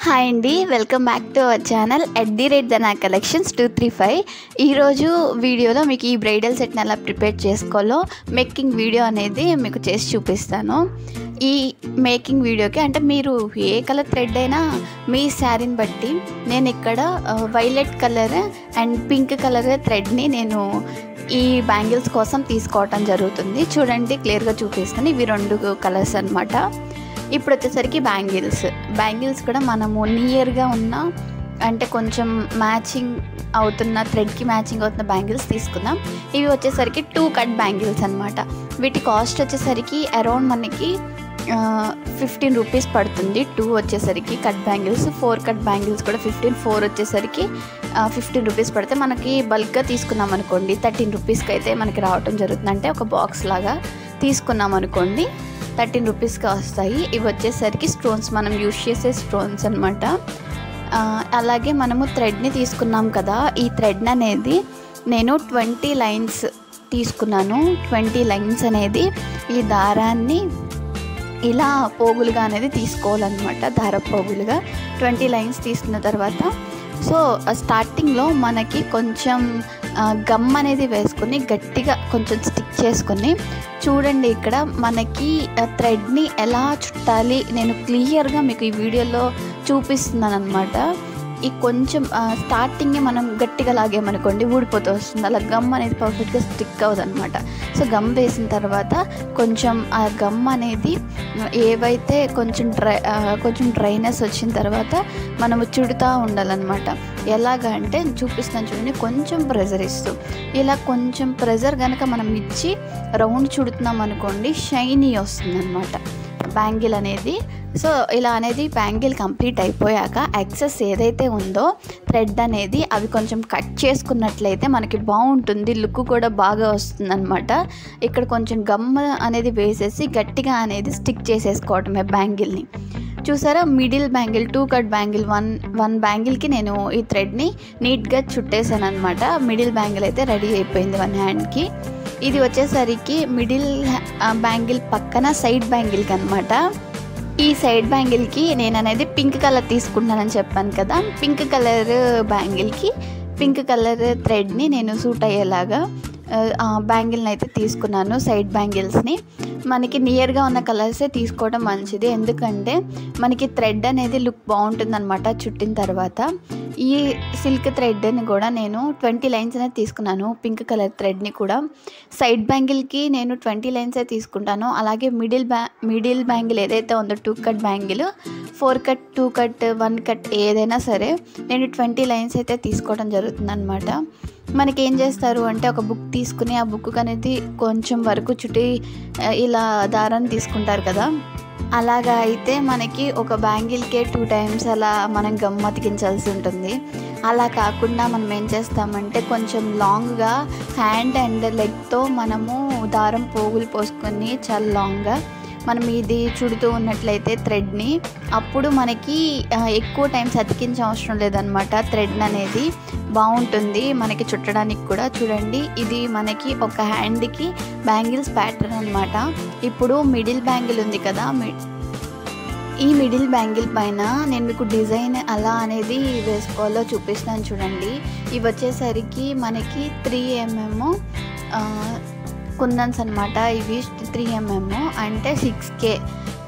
Hi అండి, welcome back to our channel @Dana Collections 235. ఈరోజు వీడియోలో మీకు ఈ బ్రైడల్ సెట్ని ఎలా ప్రిపేర్ చేసుకోవాలో మేకింగ్ వీడియో అనేది మీకు చేసి చూపిస్తాను. ఈ మేకింగ్ వీడియోకి అంటే మీరు ఏ కలర్ థ్రెడ్ అయినా మీ శారీని బట్టి నేను ఇక్కడ violet colour and pink colour థ్రెడ్ని నేను ఈ బ్యాంగిల్స్ కోసం తీసుకోవటం జరుగుతుంది. చూడండి, క్లియర్గా చూపిస్తాను. ఇవి 2 కలర్స్ అన్నమాట. ఇప్పుడు వచ్చేసరికి బ్యాంగిల్స్ కూడా మనము నియర్గా ఉన్న అంటే కొంచెం మ్యాచింగ్ అవుతున్న థ్రెడ్కి మ్యాచింగ్ అవుతున్న బ్యాంగిల్స్ తీసుకుందాం. ఇవి వచ్చేసరికి 2 కట్ బ్యాంగిల్స్ అనమాట. వీటి కాస్ట్ వచ్చేసరికి అరౌండ్ మనకి 15 రూపీస్ పడుతుంది. 2 వచ్చేసరికి కట్ బ్యాంగిల్స్, 4 కట్ బ్యాంగిల్స్ కూడా 15, 4 వచ్చేసరికి 15 రూపీస్ పడితే మనకి బల్క్గా తీసుకున్నాం అనుకోండి 13 రూపీస్కి అయితే మనకి రావటం జరుగుతుంది. అంటే ఒక బాక్స్ లాగా తీసుకున్నాం అనుకోండి 13 రూపీస్కి వస్తాయి. ఇవి వచ్చేసరికి స్టోన్స్, మనం యూజ్ చేసే స్టోన్స్ అనమాట. అలాగే మనము థ్రెడ్ని తీసుకున్నాం కదా, ఈ థ్రెడ్ అనేది నేను 20 లైన్స్ తీసుకున్నాను. 20 లైన్స్ అనేది ఈ దారాన్ని ఇలా పోగులుగా అనేది తీసుకోవాలన్నమాట. దార పోగులుగా 20 లైన్స్ తీసుకున్న తర్వాత స్టార్టింగ్లో మనకి కొంచెం గమ్ అనేది వేసుకొని గట్టిగా కొంచెం స్టిక్ చేసుకొని చూడండి, ఇక్కడ మనకి థ్రెడ్ని ఎలా చుట్టాలి నేను క్లియర్గా మీకు ఈ వీడియోలో చూపిస్తున్నాను అనమాట. ఈ కొంచెం స్టార్టింగే మనం గట్టిగా లాగేమనుకోండి ఊడిపోతూ వస్తుంది. అలా గమ్ అనేది పర్ఫెక్ట్గా స్టిక్ అవ్వదు అనమాట. సో గమ్ వేసిన తర్వాత కొంచెం ఆ గమ్ అనేది ఏవైతే కొంచెం డ్రైనెస్ వచ్చిన తర్వాత మనము చుడుతూ ఉండాలన్నమాట. ఎలాగా అంటే చూపిస్తాను చూడండి, కొంచెం ప్రెజర్ ఇస్తూ ఇలా కొంచెం ప్రెజర్ కనుక మనం ఇచ్చి రౌండ్ చుడుతున్నాం అనుకోండి షైనీ వస్తుంది అనమాట బ్యాంగిల్ అనేది. సో ఇలా అనేది బ్యాంగిల్ కంప్లీట్ అయిపోయాక ఎక్సెస్ ఏదైతే ఉందో థ్రెడ్ అనేది అవి కొంచెం కట్ చేసుకున్నట్లయితే మనకి బాగుంటుంది, లుక్ కూడా బాగా వస్తుంది అనమాట. ఇక్కడ కొంచెం గమ్ అనేది వేసేసి గట్టిగా అనేది స్టిక్ చేసేసుకోవటమే బ్యాంగిల్ని. చూసారా, middle bangle 2 cut bangle one బ్యాంగిల్కి నేను ఈ థ్రెడ్ని నీట్గా చుట్టేసాను అనమాట. మిడిల్ బ్యాంగిల్ అయితే రెడీ అయిపోయింది 1 హ్యాండ్కి. ఇది వచ్చేసరికి మిడిల్ బ్యాంగిల్ పక్కన సైడ్ బ్యాంగిల్కి అనమాట. ఈ సైడ్ బ్యాంగిల్కి నేను అనేది పింక్ కలర్ తీసుకుంటానని చెప్పాను కదా, పింక్ కలర్ బ్యాంగిల్కి పింక్ కలర్ థ్రెడ్ని నేను సూట్ అయ్యేలాగా బ్యాంగిల్ని అయితే తీసుకున్నాను. సైడ్ బ్యాంగిల్స్ని మనకి నియర్గా ఉన్న కలర్సే తీసుకోవడం మంచిది, ఎందుకంటే మనకి థ్రెడ్ అనేది లుక్ బాగుంటుంది అనమాట చుట్టిన తర్వాత. ఈ సిల్క్ థ్రెడ్ని కూడా నేను 20 లైన్స్ అనేది తీసుకున్నాను. పింక్ కలర్ థ్రెడ్ని కూడా సైడ్ బ్యాంగిల్కి నేను 20 లైన్సే తీసుకుంటాను. అలాగే మిడిల్ బ్యాంగిల్ ఏదైతే ఉందో 2 cut bangle, 4 cut, 2 cut, 1 cut ఏదైనా సరే నేను 20 లైన్స్ అయితే తీసుకోవడం జరుగుతుంది అనమాట. మనకి ఏం చేస్తారు అంటే ఒక బుక్ తీసుకుని ఆ బుక్ అనేది కొంచెం వరకు చుట్టి ఇలా దారాన్ని తీసుకుంటారు కదా, అలాగా అయితే మనకి ఒక బ్యాంగిల్కే 2 టైమ్స్ అలా మనం గమ్ అతికించాల్సి ఉంటుంది. అలా కాకుండా మనం ఏం చేస్తామంటే కొంచెం లాంగ్గా హ్యాండ్ అండ్ లెగ్తో మనము దారం పోగులు పోసుకొని చాలా లాంగ్గా మనం ఇది చుడుతూ ఉన్నట్లయితే థ్రెడ్ని, అప్పుడు మనకి ఎక్కువ టైమ్స్ అతికించే అవసరం లేదనమాట. థ్రెడ్ అనేది బాగుంటుంది మనకి చుట్టడానికి కూడా. చూడండి, ఇది మనకి ఒక హ్యాండ్కి బ్యాంగిల్స్ ప్యాటర్న్ అనమాట. ఇప్పుడు మిడిల్ బ్యాంగిల్ ఉంది కదా, ఈ మిడిల్ బ్యాంగిల్ పైన నేను మీకు డిజైన్ అలా అనేది వేసుకోవాలో చూపిస్తాను చూడండి. ఇవి వచ్చేసరికి మనకి 3mm కుందన్స్ అనమాట. ఇవి 3mm అంటే 6K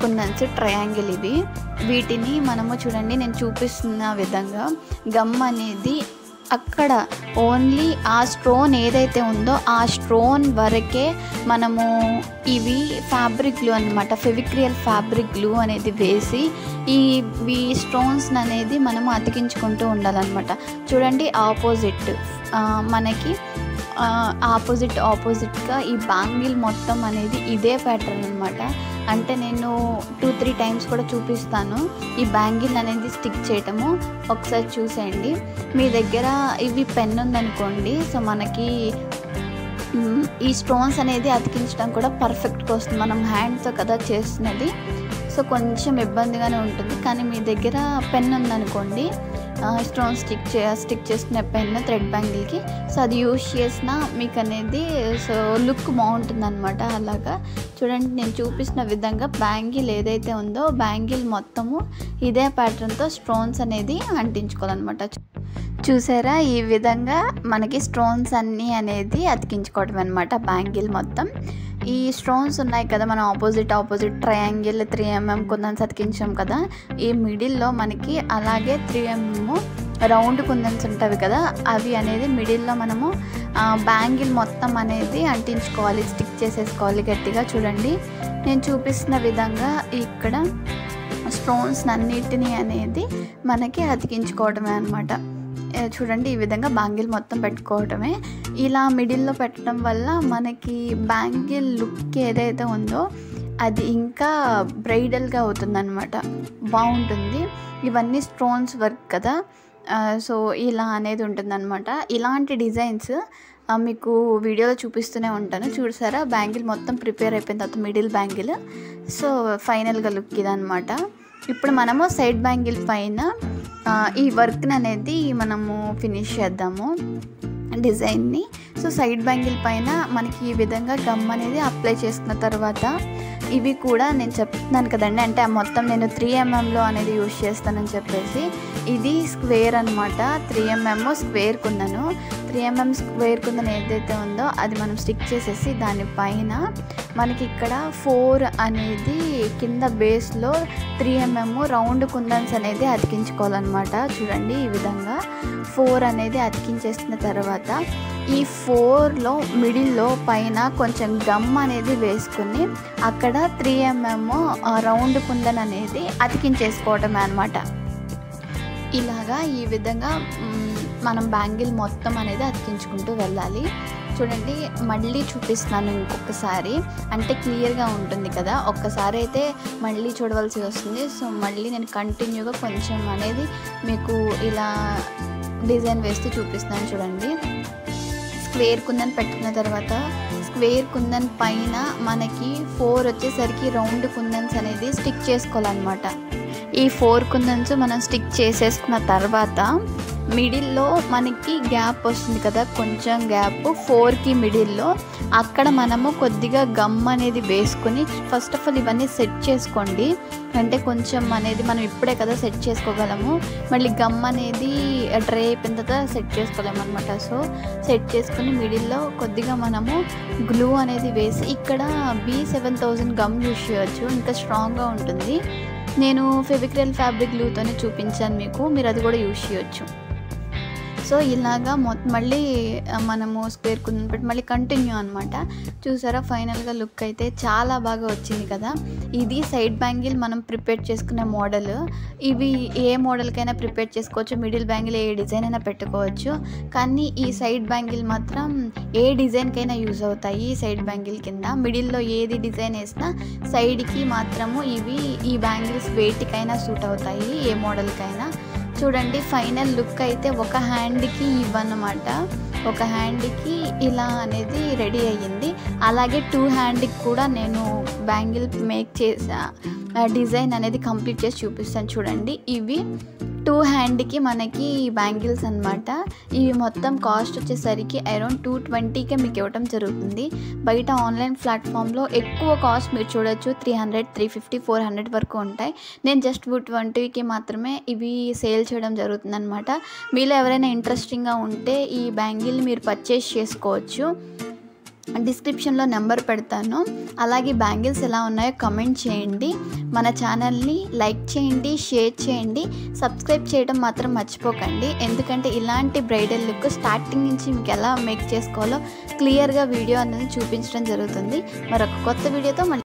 కుందన్స్ ట్రయాంగిల్ ఇవి. వీటిని మనము చూడండి నేను చూపిస్తున్న విధంగా గమ్ అనేది అక్కడ ఓన్లీ ఆ స్టోన్ ఏదైతే ఉందో ఆ స్టోన్ వరకే మనము ఇవి ఫ్యాబ్రిక్ గ్లూ అనమాట, ఫెవిక్రియల్ ఫ్యాబ్రిక్ గ్లూ అనేది వేసి ఈ స్టోన్స్ అనేది మనము అతికించుకుంటూ ఉండాలన్నమాట. చూడండి, మనకి ఆపోజిట్గా ఈ బ్యాంగిల్ మొత్తం అనేది ఇదే ప్యాటర్న్ అనమాట. అంటే నేను 2-3 టైమ్స్ కూడా చూపిస్తాను ఈ బ్యాంగిల్ అనేది స్టిక్ చేయటము. ఒకసారి చూసేయండి. మీ దగ్గర ఇవి పెన్ ఉందనుకోండి, సో మనకి ఈ స్టోన్స్ అనేది అతికించడం కూడా పర్ఫెక్ట్గా వస్తుంది. మనం హ్యాండ్తో కదా చేస్తున్నది, సో కొంచెం ఇబ్బందిగానే ఉంటుంది. కానీ మీ దగ్గర పెన్ ఉందనుకోండి స్టోన్ స్టిక్ చేసుకునే పెన్ థ్రెడ్ బ్యాంగిల్కి. సో అది యూజ్ చేసిన మీకు అనేది సో లుక్ బాగుంటుందన్నమాట. అలాగా చూడండి, నేను చూపించిన విధంగా బ్యాంగిల్ ఏదైతే ఉందో బ్యాంగిల్ మొత్తము ఇదే ప్యాటర్న్తో స్టోన్స్ అనేది అంటించుకోవాలన్నమాట. చూసారా, ఈ విధంగా మనకి స్టోన్స్ అన్నీ అనేది అతికించుకోవడం అనమాట బ్యాంగిల్ మొత్తం. ఈ స్టోన్స్ ఉన్నాయి కదా, మనం ఆపోజిట్ ట్రయాంగిల్ 3mm కుందన్స్ అతికించాం కదా, ఈ మిడిల్లో మనకి అలాగే 3mm రౌండ్ కుందన్స్ ఉంటాయి కదా, అవి అనేది మిడిల్లో మనము బ్యాంగిల్ మొత్తం అనేది అంటించుకోవాలి, స్టిక్ చేసేసుకోవాలి గట్టిగా. చూడండి, నేను చూపిస్తున్న విధంగా ఇక్కడ స్టోన్స్ అన్నిటినీ అనేది మనకి అతికించుకోవడమే అనమాట. చూడండి, ఈ విధంగా బ్యాంగిల్ మొత్తం పెట్టుకోవటమే. ఇలా మిడిల్లో పెట్టడం వల్ల మనకి బ్యాంగిల్ లుక్ ఏదైతే ఉందో అది ఇంకా బ్రైడల్గా అవుతుందన్నమాట, బాగుంటుంది. ఇవన్నీ స్టోన్స్ వర్క్ కదా, సో ఇలా అనేది ఉంటుందన్నమాట. ఇలాంటి డిజైన్స్ మీకు వీడియోలో చూపిస్తూనే ఉంటాను. చూసారా, బ్యాంగిల్ మొత్తం ప్రిపేర్ అయిపోయిన తర్వాత మిడిల్ బ్యాంగిల్, సో ఫైనల్గా లుక్ ఇదన్నమాట. ఇప్పుడు మనము సైడ్ బ్యాంగిల్ పైన ఈ వర్క్ని అనేది మనము ఫినిష్ చేద్దాము డిజైన్ని. సో సైడ్ బ్యాంగిల్ పైన మనకి ఈ విధంగా గమ్ అనేది అప్లై చేసుకున్న తర్వాత ఇవి కూడా నేను చెప్తున్నాను కదండి, అంటే మొత్తం నేను 3mmలో అనేది యూజ్ చేస్తానని చెప్పేసి, ఇది స్క్వేర్ అనమాట. 3mm స్క్వేర్ కుందను, 3mm స్క్వేర్ కుందను ఏదైతే ఉందో అది మనం స్టిక్ చేసేసి దానిపైన మనకి ఇక్కడ 4 అనేది కింద బేస్లో 3mm రౌండ్ కుందన్స్ అనేది అతికించుకోవాలన్నమాట. చూడండి, ఈ విధంగా 4 అనేది అతికించేసిన తర్వాత ఈ 4లో మిడిల్లో పైన కొంచెం గమ్ అనేది వేసుకుని అక్కడ 3mm రౌండ్ కుందన్ అనేది అతికించేసుకోవటమే అనమాట. ఇలాగా ఈ విధంగా మనం బ్యాంగిల్ మొత్తం అనేది అతికించుకుంటూ వెళ్ళాలి. చూడండి, మళ్ళీ చూపిస్తున్నాను ఇంకొకసారి, అంటే క్లియర్గా ఉంటుంది కదా. ఒక్కసారి అయితే మళ్ళీ చూడవలసి వస్తుంది. సో మళ్ళీ నేను కంటిన్యూగా కొంచెం అనేది మీకు ఇలా డిజైన్ వేస్తూ చూపిస్తున్నాను. చూడండి, స్క్వేర్ కుందన్ పెట్టుకున్న తర్వాత స్క్వేర్ కుందన్ పైన మనకి 4 వచ్చేసరికి రౌండ్ కుందన్స్ అనేది స్టిక్ చేసుకోవాలన్నమాట. ఈ 4 కుందన్స్ మనం స్టిక్ చేసేసుకున్న తర్వాత మిడిల్లో మనకి గ్యాప్ వస్తుంది కదా, కొంచెం గ్యాప్ 4కి మిడిల్లో, అక్కడ మనము కొద్దిగా గమ్ అనేది వేసుకొని ఫస్ట్ ఆఫ్ ఆల్ ఇవన్నీ సెట్ చేసుకోండి. అంటే కొంచెం అనేది మనం ఇప్పుడే కదా సెట్ చేసుకోగలము, మళ్ళీ గమ్ అనేది డ్రై అయిపోయిన తర్వాత సెట్ చేసుకోలేము అనమాట. సో సెట్ చేసుకుని మిడిల్లో కొద్దిగా మనము గ్లూ అనేది వేసి, ఇక్కడ B7000 గమ్ యూజ్ చేయవచ్చు, ఇంకా స్ట్రాంగ్గా ఉంటుంది. నేను ఫెవిక్రిల్ ఫ్యాబ్రిక్ గ్లూతోనే చూపించాను మీకు, మీరు అది కూడా యూజ్ చేయొచ్చు. సో ఇలాగా మళ్ళీ మనము స్క్వేర్ కుందన్ పెట్టి మళ్ళీ కంటిన్యూ అనమాట. చూసారా, ఫైనల్గా లుక్ అయితే చాలా బాగా వచ్చింది కదా. ఇది సైడ్ బ్యాంగిల్ మనం ప్రిపేర్ చేసుకునే మోడల్. ఇవి ఏ మోడల్కైనా ప్రిపేర్ చేసుకోవచ్చు, మిడిల్ బ్యాంగిల్ ఏ డిజైన్ అయినా పెట్టుకోవచ్చు. కానీ ఈ సైడ్ బ్యాంగిల్ మాత్రం ఏ డిజైన్కైనా యూజ్ అవుతాయి. సైడ్ బ్యాంగిల్ కింద మిడిల్లో ఏది డిజైన్ వేసినా సైడ్కి మాత్రము ఇవి ఈ బ్యాంగిల్స్ వేటికైనా సూట్ అవుతాయి, ఏ మోడల్కైనా. చూడండి, ఫైనల్ లుక్ అయితే ఒక హ్యాండ్కి ఇవ్వన్నమాట, ఒక హ్యాండ్కి ఇలా అనేది రెడీ అయ్యింది. అలాగే 2 హ్యాండ్కి కూడా నేను బ్యాంగిల్ మేక్ చేసా, డిజైన్ అనేది కంప్లీట్ చేసి చూపిస్తాను. చూడండి, ఇవి 2 హ్యాండ్కి మనకి బ్యాంగిల్స్ అనమాట. ఇవి మొత్తం కాస్ట్ వచ్చేసరికి అరౌండ్ 220కే మీకు ఇవ్వటం జరుగుతుంది. బయట ఆన్లైన్ ప్లాట్ఫామ్లో ఎక్కువ కాస్ట్ మీరు చూడొచ్చు, 300, 350, 400 వరకు ఉంటాయి. నేను జస్ట్ 220కి మాత్రమే ఇవి సేల్ చేయడం జరుగుతుంది అనమాట. మీలో ఎవరైనా ఇంట్రెస్టింగ్గా ఉంటే ఈ బ్యాంగిల్ మీరు పర్చేస్ చేసుకోవచ్చు. డిస్క్రిప్షన్లో నెంబర్ పెడతాను. అలాగే బ్యాంగిల్స్ ఎలా ఉన్నాయో కమెంట్ చేయండి. మన ఛానల్ని లైక్ చేయండి, షేర్ చేయండి, సబ్స్క్రైబ్ చేయడం మాత్రం మర్చిపోకండి. ఎందుకంటే ఇలాంటి బ్రైడల్ లుక్ స్టార్టింగ్ నుంచి మీకు ఎలా మేక్ చేసుకోవాలో క్లియర్గా వీడియో అనేది చూపించడం జరుగుతుంది. మరొక కొత్త వీడియోతో